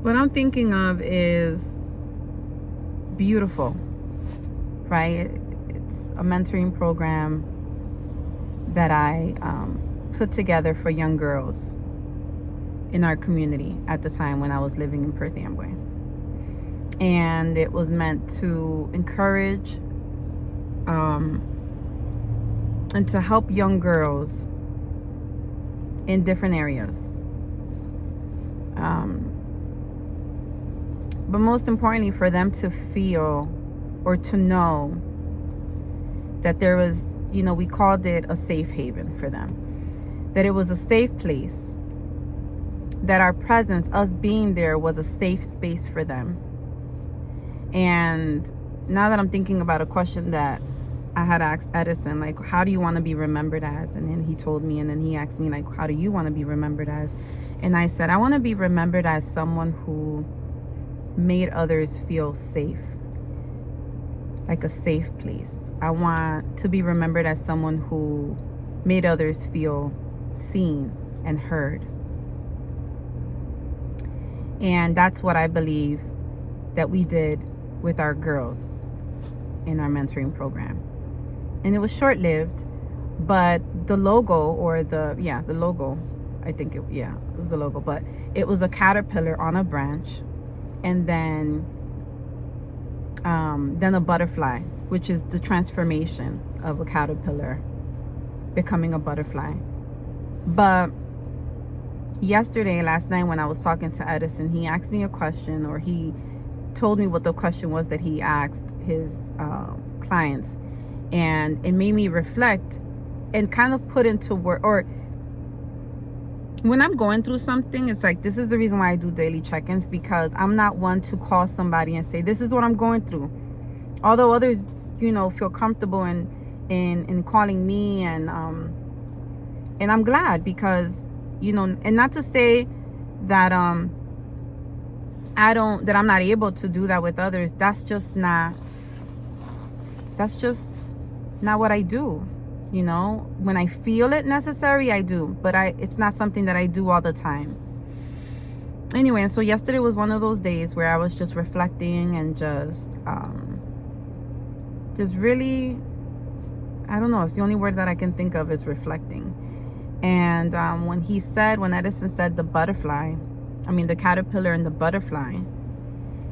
what I'm thinking of is beautiful, right? It's a mentoring program that I put together for young girls in our community at the time when I was living in Perth Amboy. And it was meant to encourage and to help young girls in different areas. But most importantly, for them to feel or to know that there was, we called it a safe haven for them. That it was a safe place. That our presence, us being there, was a safe space for them. And now that I'm thinking about a question that I had asked Edison, like, how do you want to be remembered as? And then he told me, and then he asked me, like, how do you want to be remembered as? And I said, I want to be remembered as someone who made others feel safe, like a safe place. I want to be remembered as someone who made others feel seen and heard. And that's what I believe that we did with our girls in our mentoring program. And it was short-lived, but the logo, or the logo, I think it was a logo, but it was a caterpillar on a branch, and then a butterfly, which is the transformation of a caterpillar becoming a butterfly. But last night when I was talking to Edison, he asked me a question, or he told me what the question was that he asked his clients, and it made me reflect and kind of put into word. Or when I'm going through something, it's like, this is the reason why I do daily check-ins, because I'm not one to call somebody and say, this is what I'm going through. Although others, feel comfortable in calling me, and I'm glad, because, and not to say that I'm not able to do that with others. That's just not what I do. When I feel it necessary, I do, but it's not something that I do all the time. Anyway, and so yesterday was one of those days where I was just reflecting and just really, I don't know, it's the only word that I can think of is reflecting. And when Edison said the caterpillar and the butterfly,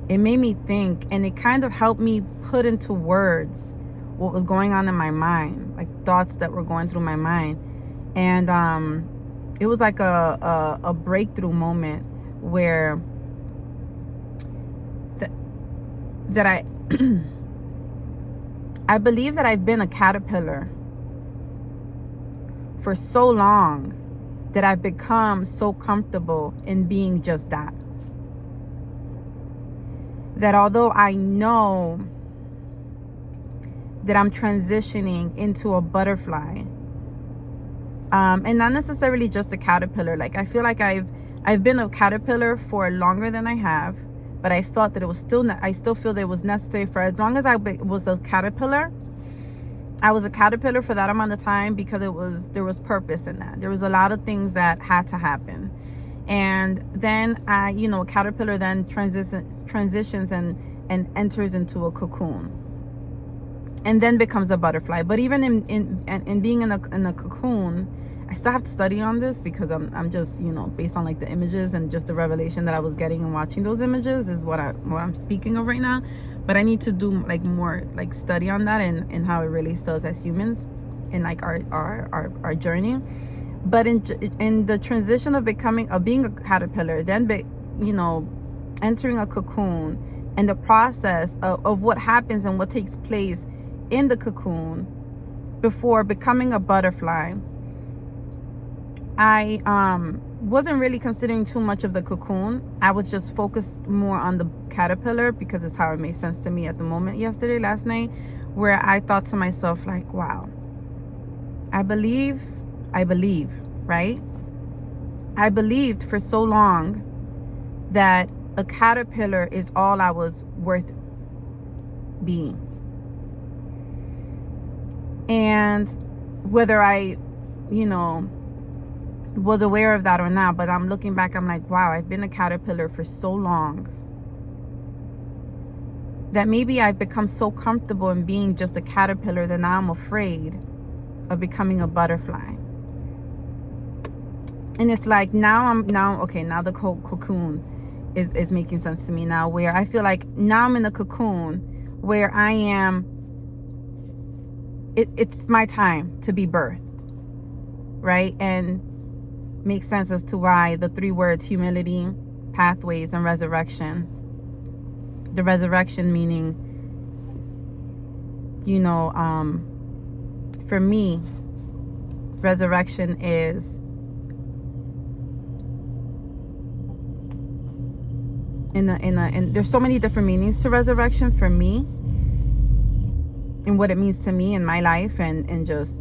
it made me think, and it kind of helped me put into words what was going on in my mind, like thoughts that were going through my mind. And it was like a breakthrough moment where that I I believe that I've been a caterpillar for so long that I've become so comfortable in being just that. That although I know that I'm transitioning into a butterfly, and not necessarily just a caterpillar. Like, I feel like I've been a caterpillar for longer than I have, but I felt that it was I still feel that it was necessary for as long as I was a caterpillar. I was a caterpillar for that amount of time, because there was purpose in that. There was a lot of things that had to happen. And then a caterpillar then transitions and enters into a cocoon, and then becomes a butterfly. But even in being in a cocoon, I still have to study on this, because I'm just, based on like the images and just the revelation that I was getting and watching those images is what I'm speaking of right now. But I need to do like more like study on that, and how it relates to us as humans in like our journey. But in the transition of being a caterpillar, then entering a cocoon, and the process of what happens and what takes place in the cocoon before becoming a butterfly, I wasn't really considering too much of the cocoon. I was just focused more on the caterpillar, because it's how it made sense to me at the moment last night, where I thought to myself, like, wow, I believe, right? I believed for so long that a caterpillar is all I was worth being. And whether I, was aware of that or not, but I'm looking back, I'm like, wow, I've been a caterpillar for so long that maybe I've become so comfortable in being just a caterpillar that now I'm afraid of becoming a butterfly. And it's like now the cocoon is making sense to me now, where I feel like now I'm in a cocoon where I am, it's my time to be birthed, right? And makes sense as to why the 3 words: humility, pathways, and resurrection. The resurrection meaning, for me, resurrection is and there's so many different meanings to resurrection for me, and what it means to me in my life, and just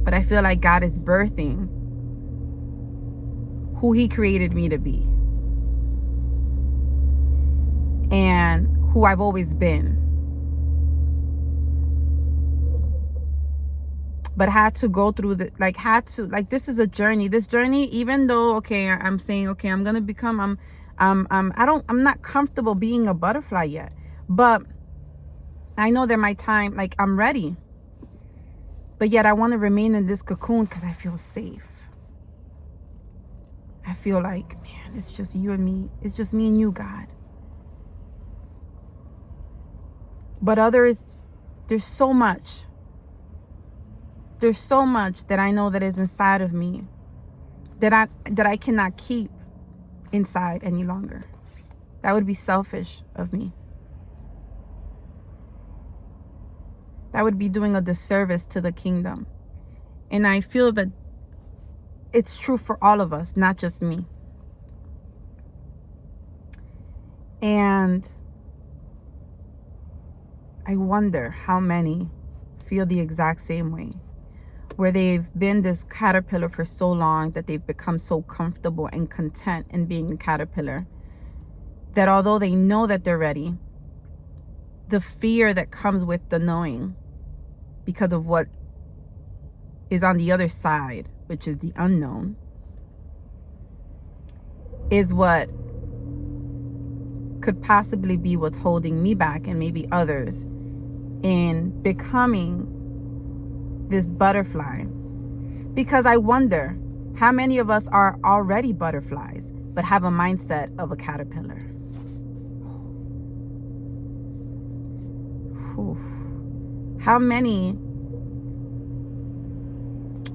but I feel like God is birthing who he created me to be and who I've always been, but had to go through this is a journey. This journey, even though, okay, I'm saying, okay, I'm gonna become, I'm not comfortable being a butterfly yet, but I know that my time, like, I'm ready, but yet I want to remain in this cocoon because I feel safe. I feel like, man, it's just you and me. It's just me and you, God. But others, there's so much that I know that is inside of me that I cannot keep inside any longer. That would be selfish of me. That would be doing a disservice to the kingdom. And I feel that it's true for all of us, not just me. And I wonder how many feel the exact same way, where they've been this caterpillar for so long that they've become so comfortable and content in being a caterpillar that although they know that they're ready, the fear that comes with the knowing because of what is on the other side, which is the unknown, is what could possibly be what's holding me back, and maybe others, in becoming this butterfly. Because I wonder how many of us are already butterflies but have a mindset of a caterpillar. How many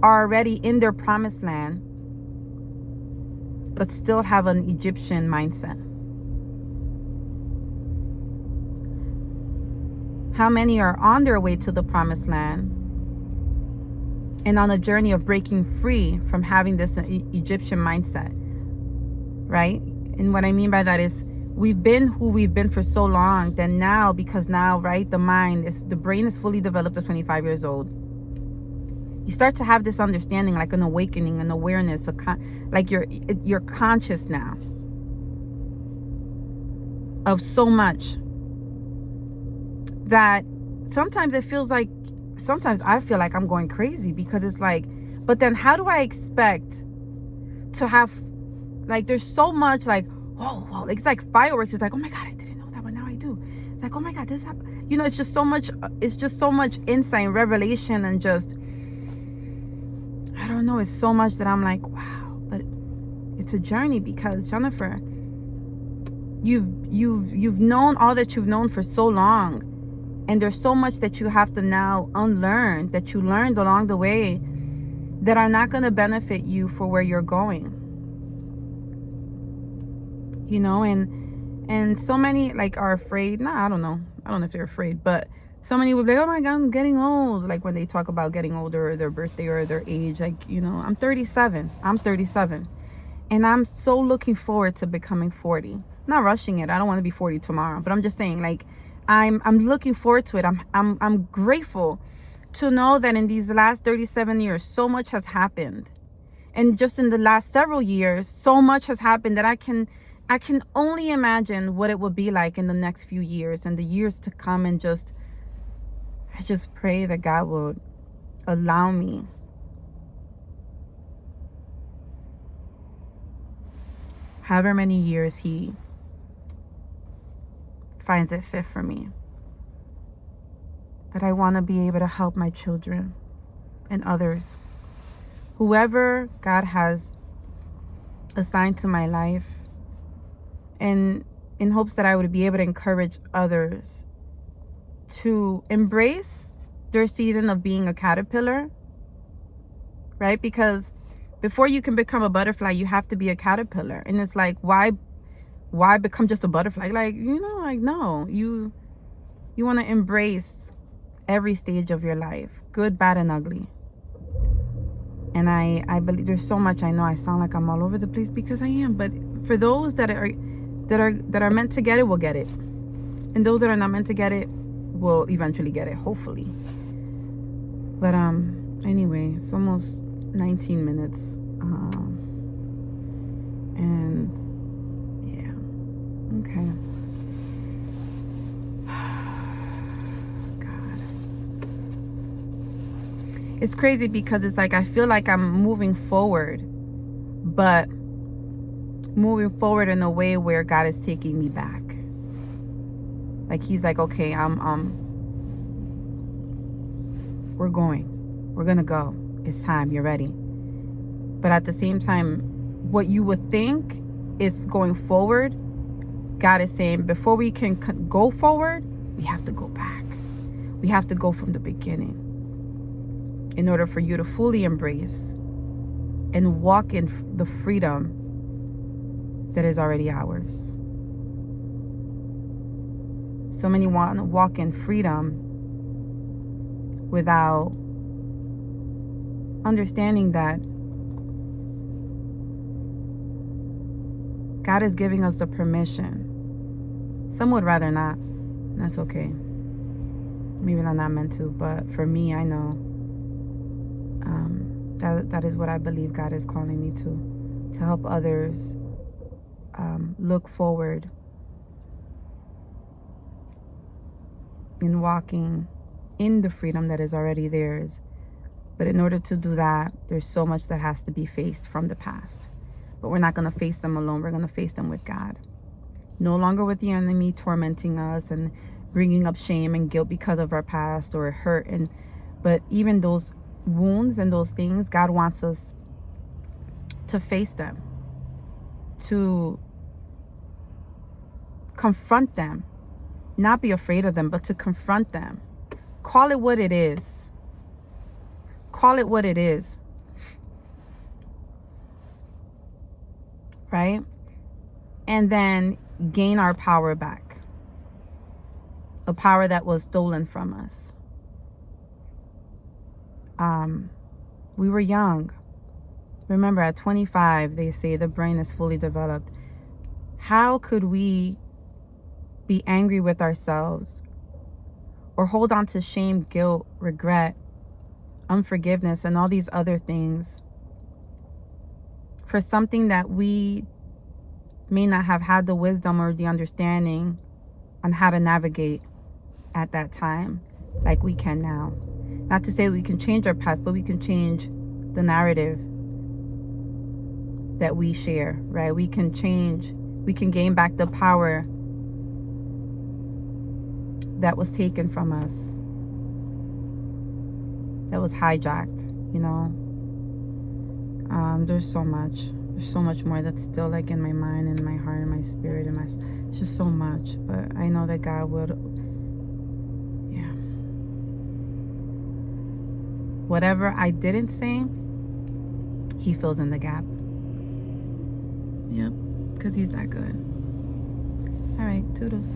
are already in their promised land but still have an Egyptian mindset? How many are on their way to the promised land and on a journey of breaking free from having this Egyptian mindset, right? And what I mean by that is, we've been who we've been for so long that now, because now, right, the brain is fully developed at 25 years old. You start to have this understanding, like an awakening, an awareness, like you're conscious now of so much that sometimes it feels like, sometimes I feel like I'm going crazy, because it's like, but then how do I expect to have, like, there's so much, like, whoa, it's like fireworks. It's like, oh my God, I didn't know that, but now I do. It's like, oh my God, this happened. It's just so much insight and revelation, and just, I don't know, it's so much that I'm like, wow. But it's a journey, because Jennifer, you've known all that you've known for so long, and there's so much that you have to now unlearn, that you learned along the way, that are not going to benefit you for where you're going. And so many, like, are afraid. I don't know if they're afraid, but so many would be like, oh my God, I'm getting old. Like, when they talk about getting older, or their birthday, or their age, like, I'm 37, and I'm so looking forward to becoming 40. Not rushing it. I don't want to be 40 tomorrow, but I'm just saying, like, I'm looking forward to it. I'm grateful to know that in these last 37 years, so much has happened. And just in the last several years, so much has happened that I can only imagine what it will be like in the next few years and the years to come. And I just pray that God will allow me however many years he finds it fit for me. But I want to be able to help my children and others. Whoever God has assigned to my life, and in hopes that I would be able to encourage others to embrace their season of being a caterpillar, right? Because before you can become a butterfly, you have to be a caterpillar. And it's like, why become just a butterfly? Like, no, you want to embrace every stage of your life, good, bad, and ugly. And I believe there's so much. I know I sound like I'm all over the place, because I am, but for those that are meant to get it, will get it. And those that are not meant to get it will eventually get it, hopefully. But anyway, it's almost 19 minutes. And yeah. Okay. God. It's crazy because it's like I feel like I'm moving forward, but moving forward in a way where God is taking me back. Like he's like, okay, we're gonna go. It's time. You're ready. But at the same time, what you would think is going forward, God is saying, before we can go forward, we have to go back. We have to go from the beginning in order for you to fully embrace and walk in the freedom that is already ours. So many want to walk in freedom without understanding that God is giving us the permission. Some would rather not. That's okay. Maybe they're not meant to, but for me, I know that is what I believe God is calling me to help others look forward in walking in the freedom that is already theirs. But in order to do that, there's so much that has to be faced from the past. But we're not going to face them alone. We're going to face them with God. No longer with the enemy tormenting us and bringing up shame and guilt because of our past or hurt. But even those wounds and those things, God wants us to face them, to confront them, not be afraid of them, but to confront them. Call it what it is. Call it what it is. Right? And then gain our power back. A power that was stolen from us. We were young. Remember, at 25, they say the brain is fully developed. How could we be angry with ourselves or hold on to shame, guilt, regret, unforgiveness, and all these other things for something that we may not have had the wisdom or the understanding on how to navigate at that time like we can now? Not to say we can change our past, but we can change the narrative that we share, right? We can gain back the power that was taken from us, that was hijacked, There's so much more that's still like in my mind and my heart and my spirit and it's just so much. But I know that God would, whatever I didn't say, he fills in the gap. Yep, because he's that good. All right, toodles.